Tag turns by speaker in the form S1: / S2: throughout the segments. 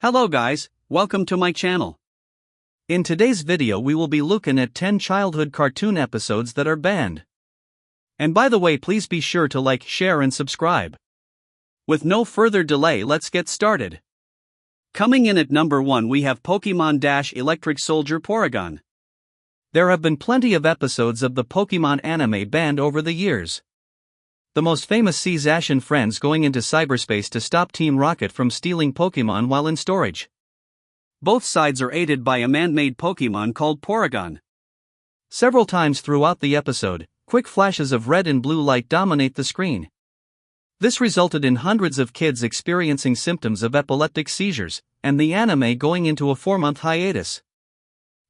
S1: Hello guys, welcome to my channel. In today's video we will be looking at 10 childhood cartoon episodes that are banned. And by the way, please be sure to like, share and subscribe. With no further delay, let's get started. Coming in at number 1 we have Pokemon Electric Soldier Porygon. There have been plenty of episodes of the Pokemon anime banned over the years. The most famous sees Ash and friends going into cyberspace to stop Team Rocket from stealing Pokemon while in storage. Both sides are aided by a man-made Pokemon called Porygon. Several times throughout the episode, quick flashes of red and blue light dominate the screen. This resulted in hundreds of kids experiencing symptoms of epileptic seizures, and the anime going into a 4-month hiatus.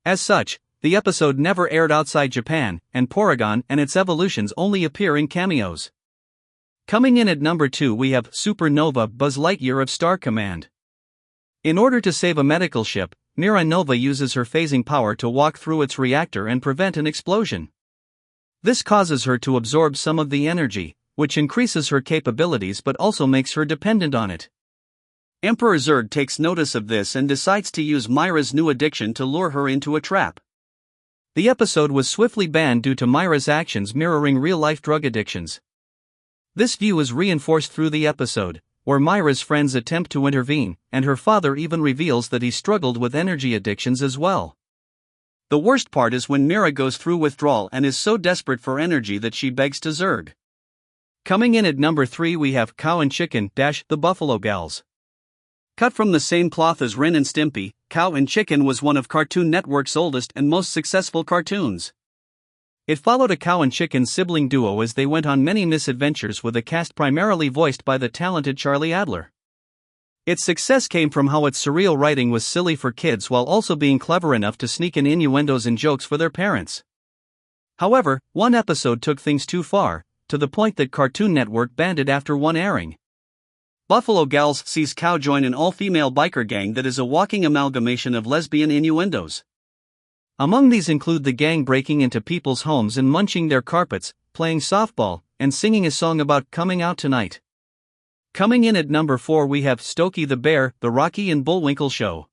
S1: As such, the episode never aired outside Japan, and Porygon and its evolutions only appear in cameos. Coming in at number 2 we have Supernova Buzz Lightyear of Star Command. In order to save a medical ship, Mira Nova uses her phasing power to walk through its reactor and prevent an explosion. This causes her to absorb some of the energy, which increases her capabilities but also makes her dependent on it. Emperor Zurg takes notice of this and decides to use Mira's new addiction to lure her into a trap. The episode was swiftly banned due to Mira's actions mirroring real-life drug addictions. This view is reinforced through the episode, where Mira's friends attempt to intervene, and her father even reveals that he struggled with energy addictions as well. The worst part is when Mira goes through withdrawal and is so desperate for energy that she begs to Zurg. Coming in at number 3 we have Cow and Chicken The Buffalo Gals. Cut from the same cloth as Ren and Stimpy, Cow and Chicken was one of Cartoon Network's oldest and most successful cartoons. It followed a cow and chicken sibling duo as they went on many misadventures with a cast primarily voiced by the talented Charlie Adler. Its success came from how its surreal writing was silly for kids while also being clever enough to sneak in innuendos and jokes for their parents. However, one episode took things too far, to the point that Cartoon Network banned it after one airing. Buffalo Gals sees Cow join an all-female biker gang that is a walking amalgamation of lesbian innuendos. Among these include the gang breaking into people's homes and munching their carpets, playing softball, and singing a song about coming out tonight. Coming in at number 4 we have Stokey the Bear, The Rocky and Bullwinkle Show.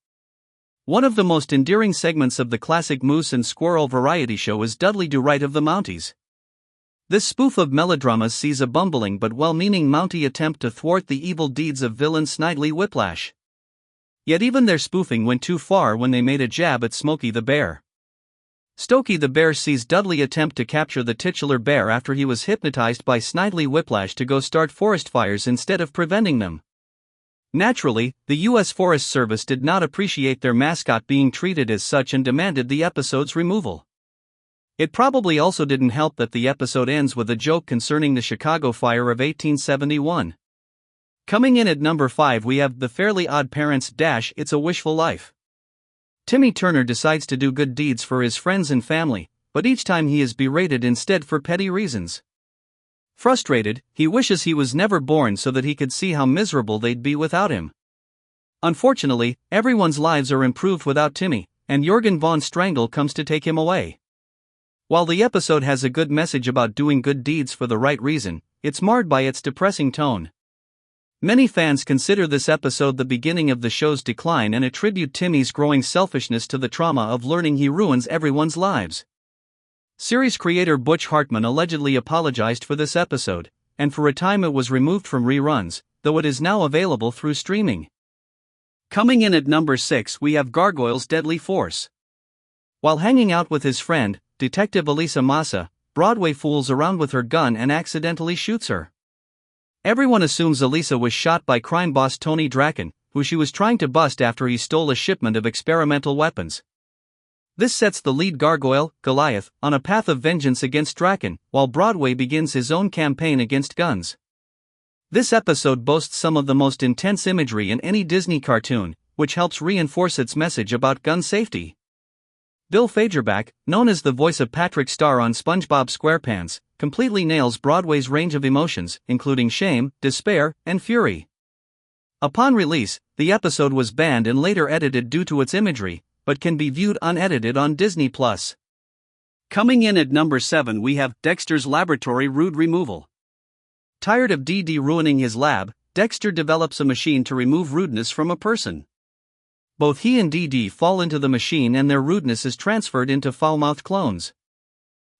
S1: One of the most endearing segments of the classic moose and squirrel variety show is Dudley Do Right of the Mounties. This spoof of melodramas sees a bumbling but well-meaning Mountie attempt to thwart the evil deeds of villain Snidely Whiplash. Yet even their spoofing went too far when they made a jab at Smokey the Bear. Stokey the Bear sees Dudley attempt to capture the titular bear after he was hypnotized by Snidely Whiplash to go start forest fires instead of preventing them. Naturally, the U.S. Forest Service did not appreciate their mascot being treated as such and demanded the episode's removal. It probably also didn't help that the episode ends with a joke concerning the Chicago Fire of 1871. Coming in at number 5 we have The Fairly Odd Parents It's a Wishful Life. Timmy Turner decides to do good deeds for his friends and family, but each time he is berated instead for petty reasons. Frustrated, he wishes he was never born so that he could see how miserable they'd be without him. Unfortunately, everyone's lives are improved without Timmy, and Jorgen von Strangle comes to take him away. While the episode has a good message about doing good deeds for the right reason, it's marred by its depressing tone. Many fans consider this episode the beginning of the show's decline and attribute Timmy's growing selfishness to the trauma of learning he ruins everyone's lives. Series creator Butch Hartman allegedly apologized for this episode, and for a time it was removed from reruns, though it is now available through streaming. Coming in at number 6 we have Gargoyle's Deadly Force. While hanging out with his friend, Detective Elisa Massa, Broadway fools around with her gun and accidentally shoots her. Everyone assumes Elisa was shot by crime boss Tony Draken, who she was trying to bust after he stole a shipment of experimental weapons. This sets the lead gargoyle, Goliath, on a path of vengeance against Draken, while Broadway begins his own campaign against guns. This episode boasts some of the most intense imagery in any Disney cartoon, which helps reinforce its message about gun safety. Bill Fagerback, known as the voice of Patrick Star on SpongeBob SquarePants, completely nails Broadway's range of emotions, including shame, despair, and fury. Upon release, the episode was banned and later edited due to its imagery, but can be viewed unedited on Disney+. Coming in at number 7 we have Dexter's Laboratory Rude Removal. Tired of Dee Dee ruining his lab, Dexter develops a machine to remove rudeness from a person. Both he and Dee Dee fall into the machine and their rudeness is transferred into foul-mouthed clones.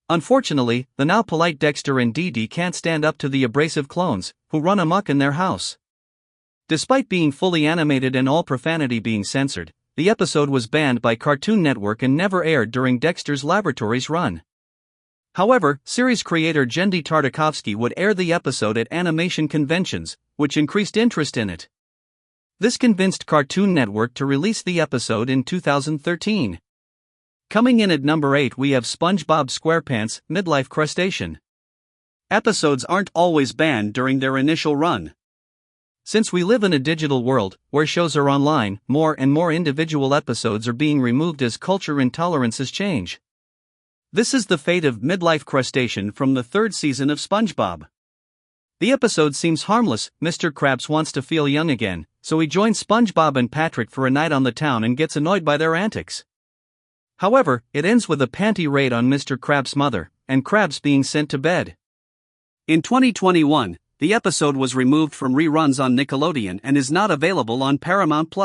S1: Unfortunately, the now polite Dexter and Dee Dee can't stand up to the abrasive clones, who run amok in their house. Despite being fully animated and all profanity being censored, the episode was banned by Cartoon Network and never aired during Dexter's Laboratories run. However, series creator Genndy Tartakovsky would air the episode at animation conventions, which increased interest in it. This convinced Cartoon Network to release the episode in 2013. Coming in at number 8 we have SpongeBob SquarePants Midlife Crustacean. Episodes aren't always banned during their initial run. Since we live in a digital world, where shows are online, more and more individual episodes are being removed as culture intolerances change. This is the fate of Midlife Crustacean from the 3rd season of SpongeBob. The episode seems harmless. Mr. Krabs wants to feel young again, so he joins SpongeBob and Patrick for a night on the town and gets annoyed by their antics. However, it ends with a panty raid on Mr. Krabs' mother, and Krabs being sent to bed. In 2021, the episode was removed from reruns on Nickelodeon and is not available on Paramount+.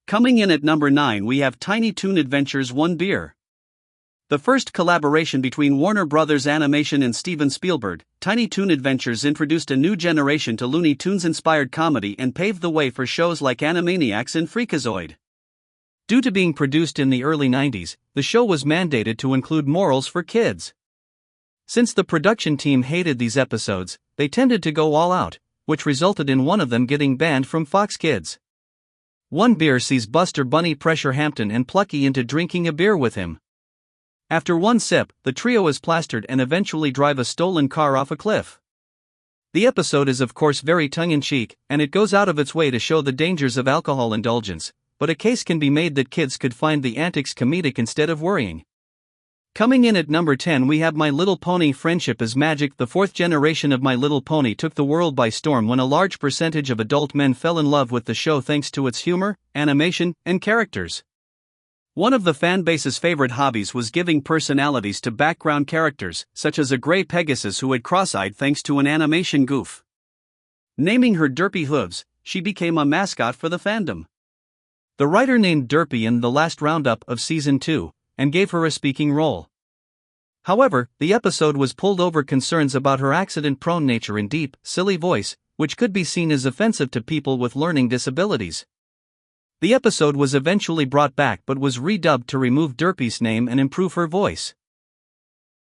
S1: Coming in at number 9 we have Tiny Toon Adventures One Beer. The first collaboration between Warner Bros. Animation and Steven Spielberg, Tiny Toon Adventures introduced a new generation to Looney Tunes-inspired comedy and paved the way for shows like Animaniacs and Freakazoid. Due to being produced in the early 90s, the show was mandated to include morals for kids. Since the production team hated these episodes, they tended to go all out, which resulted in one of them getting banned from Fox Kids. One Beer sees Buster Bunny pressure Hampton and Plucky into drinking a beer with him. After one sip, the trio is plastered and eventually drive a stolen car off a cliff. The episode is of course very tongue-in-cheek, and it goes out of its way to show the dangers of alcohol indulgence, but a case can be made that kids could find the antics comedic instead of worrying. Coming in at number 10 we have My Little Pony Friendship is Magic. The 4th generation of My Little Pony took the world by storm when a large percentage of adult men fell in love with the show thanks to its humor, animation, and characters. One of the fanbase's favorite hobbies was giving personalities to background characters, such as a gray Pegasus who had cross-eyed thanks to an animation goof. Naming her Derpy Hooves, she became a mascot for the fandom. The writer named Derpy in the last roundup of Season 2, and gave her a speaking role. However, the episode was pulled over concerns about her accident-prone nature and deep, silly voice, which could be seen as offensive to people with learning disabilities. The episode was eventually brought back but was redubbed to remove Derpy's name and improve her voice.